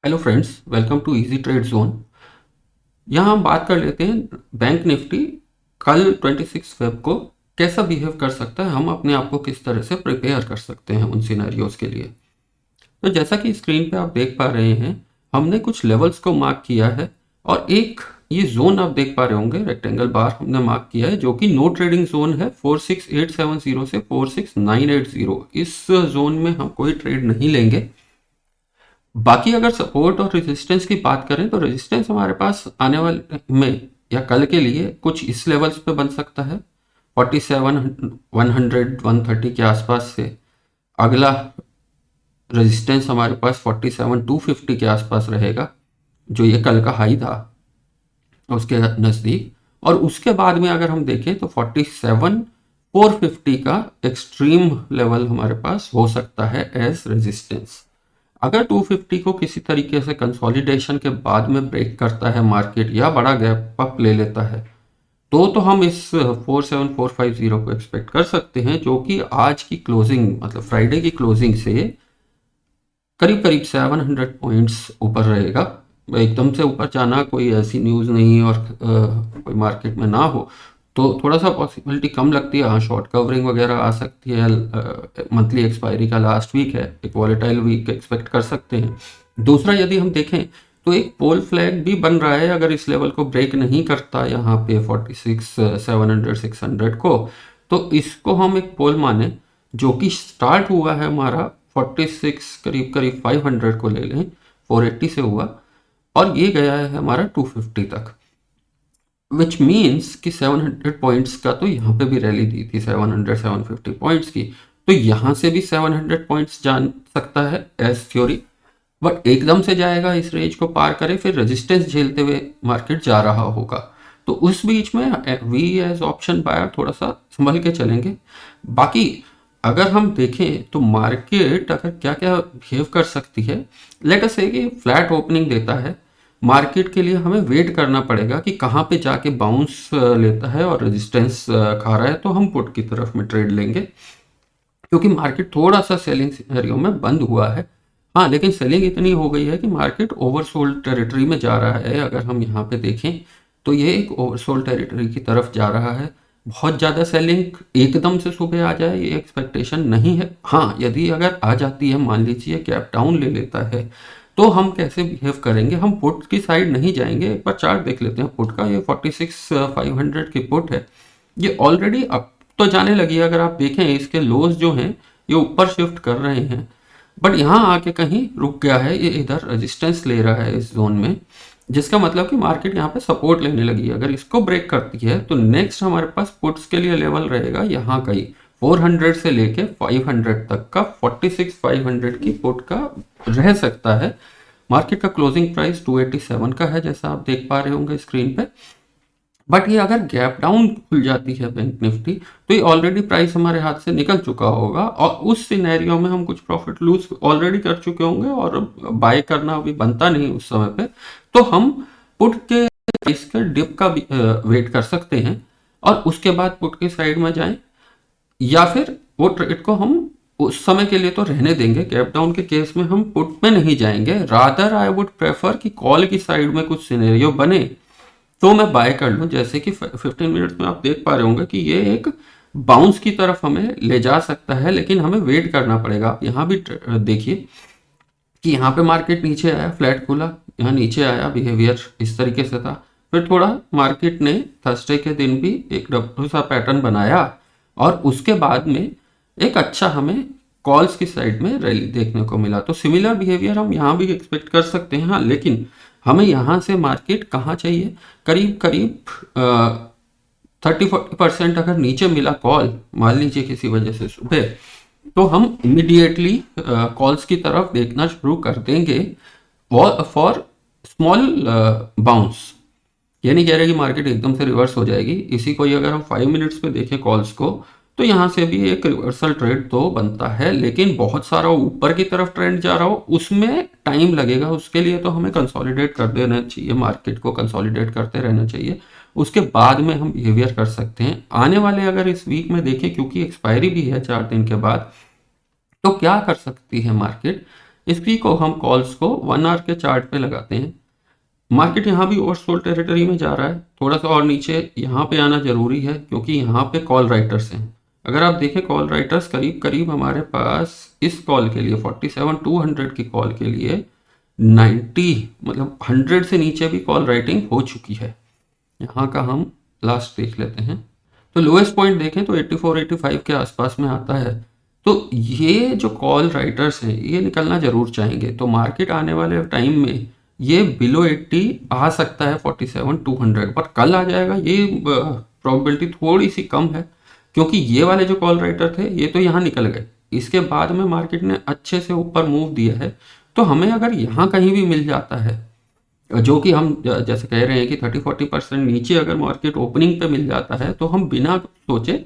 Hello friends, welcome to easy trade zone. यहाँ हम बात कर लेते हैं बैंक निफ्टी कल 26 फेब को कैसा बिहेव कर सकता है। हम अपने आप को किस तरह से प्रिपेयर कर सकते हैं उन सिनेरियोज के लिए। तो जैसा कि स्क्रीन पे आप देख पा रहे हैं, हमने कुछ लेवल्स को मार्क किया है और एक ये जोन आप देख पा रहे होंगे, रेक्टेंगल बार हमने मार्क किया है जो कि नो ट्रेडिंग जोन है। 46870 से 46980 इस जोन में हम कोई ट्रेड नहीं लेंगे। बाकी अगर सपोर्ट और रेजिस्टेंस की बात करें तो रेजिस्टेंस हमारे पास आने वाले में या कल के लिए कुछ इस लेवल्स पे बन सकता है, 47 100 130 के आसपास से। अगला रेजिस्टेंस हमारे पास 47 250 के आसपास रहेगा, जो ये कल का हाई था उसके नज़दीक। और उसके बाद में अगर हम देखें तो 47 450 का एक्सट्रीम लेवल हमारे पास हो सकता है एज रेजिस्टेंस। अगर 250 को किसी तरीके से कंसोलिडेशन के बाद में ब्रेक करता है मार्केट या बड़ा गैप अप ले लेता है तो हम इस 47450 को एक्सपेक्ट कर सकते हैं, जो कि आज की क्लोजिंग मतलब फ्राइडे की क्लोजिंग से करीब करीब 700 पॉइंट्स ऊपर रहेगा। एकदम से ऊपर जाना कोई ऐसी न्यूज़ नहीं और कोई मार्केट में ना हो तो थोड़ा सा पॉसिबिलिटी कम लगती है। हाँ, शॉर्ट कवरिंग वगैरह आ सकती है। मंथली एक्सपायरी का लास्ट वीक है, एक वॉलेटाइल वीक एक्सपेक्ट कर सकते हैं। दूसरा, यदि हम देखें तो एक पोल फ्लैग भी बन रहा है। अगर इस लेवल को ब्रेक नहीं करता यहाँ पे 46 700 600 को, तो इसको हम एक पोल माने, जो कि स्टार्ट हुआ है हमारा 46 करीब करीब 500 को ले लें, 480 से हुआ और ये गया है हमारा 250 तक। विच मीन्स कि 700 पॉइंट्स का तो यहाँ पे भी रैली दी थी, 700 750 पॉइंट्स की। तो यहाँ से भी 700 पॉइंट्स जान सकता है एज थ्योरी, बट एकदम से जाएगा इस रेंज को पार करे फिर रेजिस्टेंस झेलते हुए मार्केट जा रहा होगा। तो उस बीच में वी एज ऑप्शन बायर थोड़ा सा संभल के चलेंगे। बाकी अगर हम देखें तो मार्केट अगर क्या क्या बिहेव कर सकती है, लेट अस से कि फ्लैट ओपनिंग देता है, मार्केट के लिए हमें वेट करना पड़ेगा कि कहाँ पे जाके बाउंस लेता है और रेजिस्टेंस खा रहा है, तो हम पुट की तरफ में ट्रेड लेंगे क्योंकि मार्केट थोड़ा सा सेलिंग सिनेरियो में बंद हुआ है। हाँ, लेकिन सेलिंग इतनी हो गई है कि मार्केट ओवरसोल्ड टेरिटरी में जा रहा है। अगर हम यहाँ पे देखें तो ये एक ओवरसोल्ड टेरिटरी की तरफ जा रहा है। बहुत ज़्यादा सेलिंग एकदम से सुबह आ जाए ये एक्सपेक्टेशन नहीं है। हाँ, यदि अगर आ जाती है, मान लीजिए गैप डाउन ले लेता है, तो हम कैसे बिहेव करेंगे। हम पुट की साइड नहीं जाएंगे। एक बार चार्ट देख लेते हैं पुट का। ये 46 500 की पुट है। ये ऑलरेडी अब तो जाने लगी है। अगर आप देखें इसके लोज जो हैं ये ऊपर शिफ्ट कर रहे हैं, बट यहाँ आके कहीं रुक गया है। ये इधर रेजिस्टेंस ले रहा है इस जोन में, जिसका मतलब कि मार्केट यहाँ पे सपोर्ट लेने लगी है। अगर इसको ब्रेक करती है तो नेक्स्ट हमारे पास पुट्स के लिए लेवल रहेगा यहाँ का ही 400 से लेके 500 तक का। 46 500 की पुट का रह सकता है। मार्केट का क्लोजिंग प्राइस 287 का है, जैसा आप देख पा रहे होंगे स्क्रीन पे। बट ये अगर गैप डाउन खुल जाती है बैंक निफ्टी, तो ये ऑलरेडी प्राइस हमारे हाथ से निकल चुका होगा और उस सिनेरियो में हम कुछ प्रॉफिट लूज ऑलरेडी कर चुके होंगे और बाय करना अभी बनता नहीं उस समय पे। तो हम पुट के प्राइस के डिप का भी वेट कर सकते हैं और उसके बाद पुट के साइड में जाएं, या फिर वो ट्रेड को हम उस समय के लिए तो रहने देंगे। गैप डाउन के केस में हम पुट में नहीं जाएंगे। रादर आई वुड प्रेफर कि कॉल की साइड में कुछ सिनेरियो बने तो मैं बाय कर लूँ। जैसे कि 15 मिनट्स में आप देख पा रहे होंगे कि ये एक बाउंस की तरफ हमें ले जा सकता है, लेकिन हमें वेट करना पड़ेगा। आप यहाँ भी देखिए कि यहाँ पे मार्केट नीचे आया, फ्लैट खुला, यहाँ नीचे आया, बिहेवियर इस तरीके से था। फिर थोड़ा मार्केट ने थर्सडे के दिन भी एक डब्ल्यू सा पैटर्न बनाया और उसके बाद में एक अच्छा हमें कॉल्स की साइड में रैली देखने को मिला। तो सिमिलर बिहेवियर हम यहाँ भी एक्सपेक्ट कर सकते हैं। हाँ, लेकिन हमें यहाँ से मार्केट कहाँ चाहिए, करीब करीब 30-40% अगर नीचे मिला कॉल, मान लीजिए किसी वजह से सुबह, तो हम इमिडिएटली कॉल्स की तरफ देखना शुरू कर देंगे फॉर स्मॉल बाउंस। ये नहीं कह रहे कि मार्केट एकदम से रिवर्स हो जाएगी। इसी को ही अगर हम 5 मिनट्स पे देखें कॉल्स को, तो यहाँ से भी एक रिवर्सल ट्रेड तो बनता है, लेकिन बहुत सारा ऊपर की तरफ ट्रेंड जा रहा हो उसमें टाइम लगेगा। उसके लिए तो हमें कंसोलिडेट कर देना चाहिए, मार्केट को कंसोलिडेट करते रहना चाहिए। उसके बाद में हम बिहेवियर कर सकते हैं। आने वाले अगर इस वीक में देखें, क्योंकि एक्सपायरी भी है 4 दिन के बाद, तो क्या कर सकती है मार्केट। इसी को हम कॉल्स को 1 आवर के चार्ट पे लगाते हैं। मार्केट यहाँ भी ओवरसोल्ड टेरिटरी में जा रहा है, थोड़ा सा और नीचे यहाँ पे आना जरूरी है क्योंकि यहाँ पे कॉल राइटर्स हैं। अगर आप देखें कॉल राइटर्स करीब करीब हमारे पास इस कॉल के लिए 47,200 की कॉल के लिए 90 मतलब 100 से नीचे भी कॉल राइटिंग हो चुकी है। यहाँ का हम लास्ट देख लेते हैं, तो लोएस्ट पॉइंट देखें तो 84-85 के आसपास में आता है। तो ये जो कॉल राइटर्स हैं ये निकलना जरूर चाहेंगे, तो मार्केट आने वाले टाइम में ये बिलो 80 आ सकता है 47,200 पर। कल आ जाएगा ये प्रोबेबिलिटी थोड़ी सी कम है क्योंकि ये वाले जो कॉल राइटर थे ये तो यहाँ निकल गए, इसके बाद में मार्केट ने अच्छे से ऊपर मूव दिया है। तो हमें अगर यहाँ कहीं भी मिल जाता है, जो कि हम जैसे कह रहे हैं कि 30-40% नीचे अगर मार्केट ओपनिंग पे मिल जाता है, तो हम बिना सोचे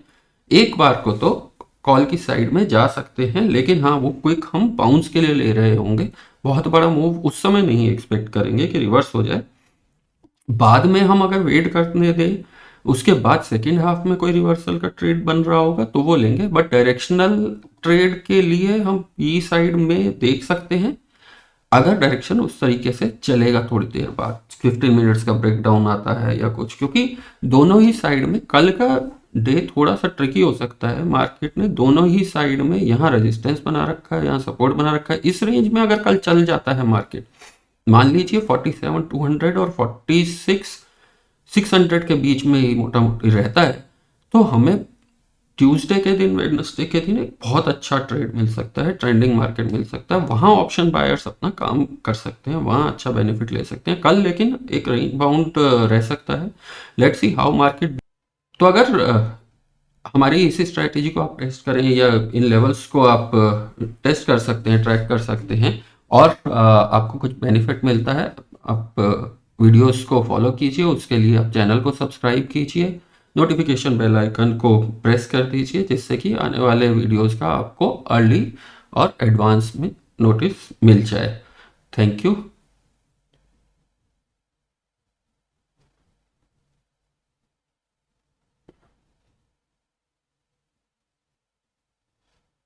एक बार को तो कॉल की साइड में जा सकते हैं। लेकिन हाँ, वो क्विक हम बाउंस के लिए ले रहे होंगे, बहुत बड़ा मूव उस समय नहीं एक्सपेक्ट करेंगे कि रिवर्स हो जाए। बाद में हम अगर वेट करने दें, उसके बाद सेकेंड हाफ में कोई रिवर्सल का ट्रेड बन रहा होगा तो वो लेंगे। बट डायरेक्शनल ट्रेड के लिए हम पी साइड में देख सकते हैं, अगर डायरेक्शन उस तरीके से चलेगा थोड़ी देर बाद 15 मिनट्स का ब्रेकडाउन आता है या कुछ, क्योंकि दोनों ही साइड में कल का डे थोड़ा सा ट्रिकी हो सकता है। मार्केट ने दोनों ही साइड में यहाँ रेजिस्टेंस बना रखा है, यहाँ सपोर्ट बना रखा है। इस रेंज में अगर कल चल जाता है मार्केट, मान लीजिए 47,200 और 46,600 के बीच में ही मोटा मोटी रहता है, तो हमें ट्यूसडे के दिन, वेडनेसडे के दिन एक बहुत अच्छा ट्रेड मिल सकता है, ट्रेंडिंग मार्केट मिल सकता है। वहाँ ऑप्शन बायर्स अपना काम कर सकते हैं, वहाँ अच्छा बेनिफिट ले सकते हैं। कल लेकिन एक रेंज बाउंड रह सकता है। Let's see how market. तो अगर हमारी इसी स्ट्रैटेजी को आप टेस्ट करें या इन लेवल्स को आप टेस्ट कर सकते हैं, ट्रैक कर सकते हैं और आपको कुछ बेनिफिट मिलता है, आप वीडियोस को फॉलो कीजिए। उसके लिए आप चैनल को सब्सक्राइब कीजिए, नोटिफिकेशन बेल आइकन को प्रेस कर दीजिए, जिससे कि आने वाले वीडियोस का आपको अर्ली और एडवांस में नोटिस मिल जाए। Thank you.